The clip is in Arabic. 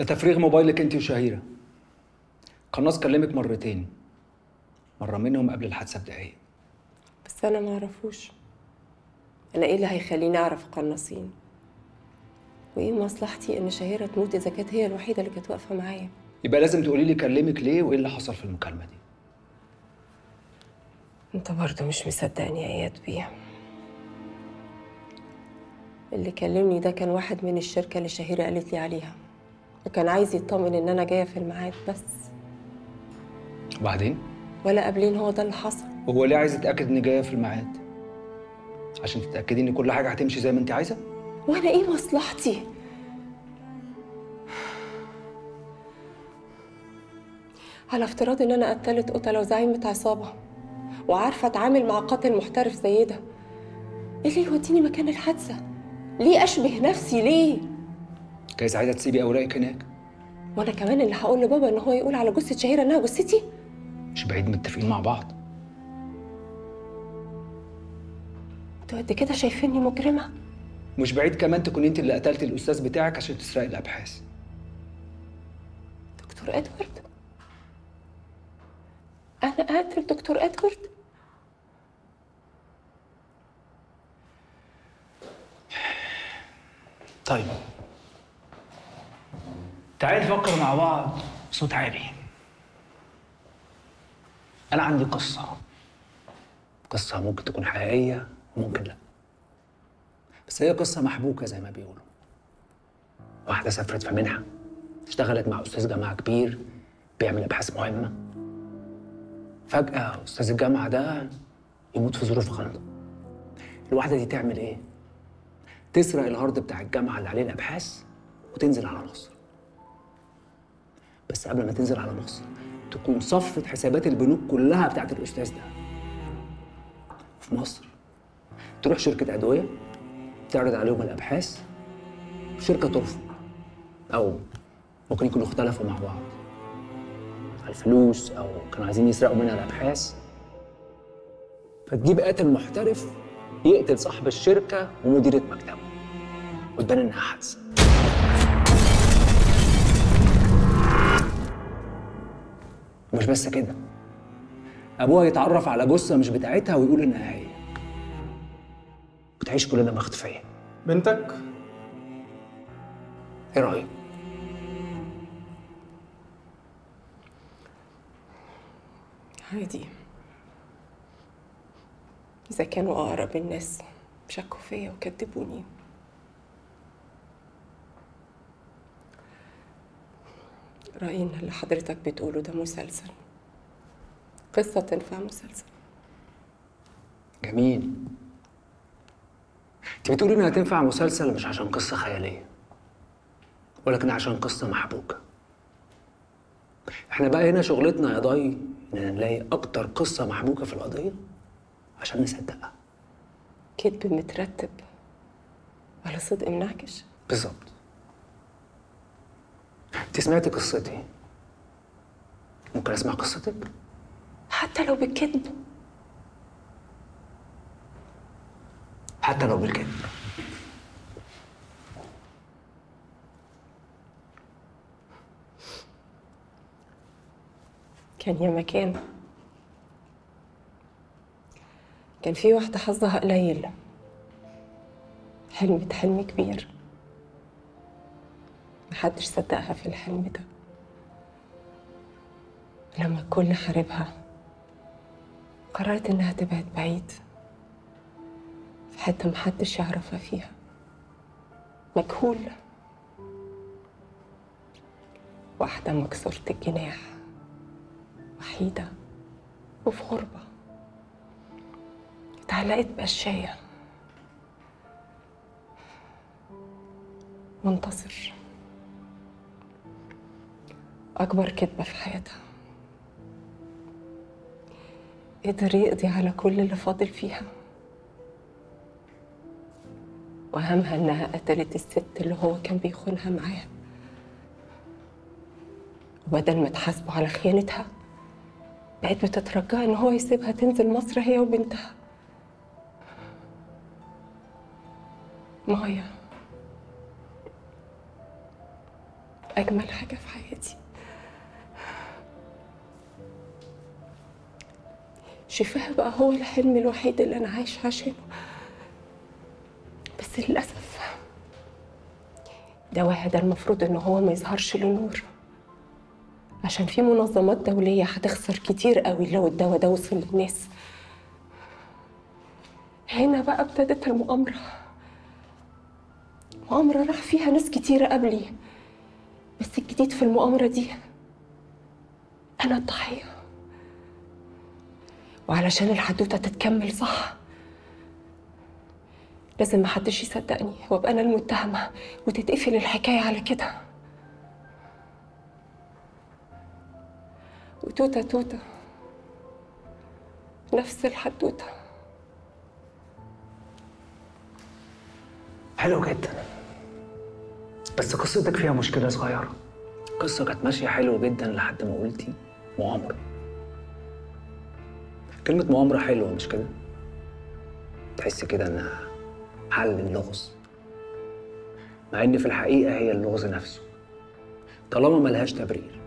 ده تفريغ موبايلك انت وشهيرة. قناص كلمك مرتين، مرة منهم قبل الحادثة بدقايق. بس انا ما اعرفوش. انا ايه اللي هيخليني اعرف قناصين؟ وايه مصلحتي ان شهيرة تموت اذا كانت هي الوحيدة اللي كانت واقفة معايا؟ يبقى لازم تقولي لي كلمك ليه وايه اللي حصل في المكالمة دي. انت برضه مش مصدقني يا اياد بيه. اللي كلمني ده كان واحد من الشركة اللي شهيرة قالت لي عليها، وكان عايز يطمن ان انا جاية في الميعاد بس. وبعدين؟ ولا قبلين هو ده اللي حصل. وهو ليه عايز يتأكد اني جاية في الميعاد؟ عشان تتأكدي ان كل حاجة هتمشي زي ما انت عايزة؟ وانا ايه مصلحتي؟ على افتراض ان انا قتلت قتلة وزعيمة عصابة وعارفة اتعامل مع قاتل محترف زي ده، ايه اللي يوديني مكان الحادثة؟ ليه اشبه نفسي ليه؟ جايز عايزة تسيبي اوراقك هناك. وانا كمان اللي هقول لبابا ان هو يقول على جثة شهيرة انها جثتي؟ مش بعيد متفقين مع بعض. انتوا قد كده شايفيني مجرمة؟ مش بعيد كمان تكون انت اللي قتلتي الاستاذ بتاعك عشان تسرقي الابحاث. دكتور ادوارد؟ انا قاتل دكتور ادوارد؟ طيب تعالي نفكر مع بعض بصوت عالي. انا عندي قصة ممكن تكون حقيقية وممكن لا، بس هي قصة محبوكة زي ما بيقولوا. واحدة سافرت في منحة، اشتغلت مع أستاذ جامعة كبير بيعمل أبحاث مهمة. فجأة أستاذ الجامعة ده يموت في ظروف غامضة. الواحدة دي تعمل إيه؟ تسرق الهارد بتاع الجامعة اللي عليه الأبحاث وتنزل على مصر. بس قبل ما تنزل على مصر تكون صفت حسابات البنوك كلها بتاعت الأستاذ ده في مصر. تروح شركة أدوية تعرض عليهم الأبحاث، الشركة ترفض، أو ممكن يكونوا اختلفوا مع بعض على الفلوس أو كانوا عايزين يسرقوا منها الأبحاث. فتجيب قاتل محترف يقتل صاحب الشركة ومديرة مكتبه وتبان إنها حادثة. ومش بس كده، أبوها يتعرف على جثة مش بتاعتها ويقول إنها هي، وتعيش كل ده مختفية. بنتك؟ إيه رأيك؟ عادي. إذا كانوا أقرب الناس شكوا فيا وكذبوني، رأيي إن اللي حضرتك بتقوله ده مسلسل، قصة تنفع مسلسل. جميل. انت بتقولي انها تنفع مسلسل مش عشان قصة خيالية، ولكن عشان قصة محبوكة. احنا بقى هنا شغلتنا يا ضي اننا نلاقي اكتر قصة محبوكة في القضية عشان نصدقها. كذب مترتب ولا صدق منعكش؟ بالظبط. انت سمعتي قصتي، ممكن اسمع قصتك؟ حتى لو بالكذب؟ حتى لو بالكذب. كان يا مكان كان في واحدة حظها قليل، حلمت حلم كبير، محدش صدقها في الحلم ده. لما الكل حاربها قررت إنها تبعد بعيد في حتة محدش يعرفها فيها، مجهول. واحدة مكسورة الجناح، وحيدة وفي غربة، اتعلقت بقشاية. منتصر أكبر كذبة في حياتها قدر يقضي على كل اللي فاضل فيها، وهمها إنها قتلت الست اللي هو كان بيخونها معاها، وبدل ما تحاسبه على خيانتها بقت بتترجاه إن هو يسيبها تنزل مصر هي وبنتها مايا. أجمل حاجة في حياتي. شفاه بقى هو الحلم الوحيد اللي أنا عايشة عشانه، بس للأسف دواها ده المفروض إن هو ما يظهرش للنور، عشان في منظمات دولية هتخسر كتير قوي لو الدواء ده وصل للناس. هنا بقى ابتدت المؤامرة، مؤامرة راح فيها ناس كتيرة قبلي، بس الجديد في المؤامرة دي أنا الضحية. وعلشان الحدوتة تتكمل صح لازم محدش يصدقني وابقى أنا المتهمة وتتقفل الحكاية على كده. وتوتة توتة نفس الحدوتة. حلو جدا، بس قصتك فيها مشكلة صغيرة. القصة كانت ماشية حلو جدا لحد ما قلتي مؤامرة. كلمة مؤامرة حلوة مش كده؟ تحسي كده إنها حل اللغز، مع إن في الحقيقة هي اللغز نفسه طالما ملهاش تبرير.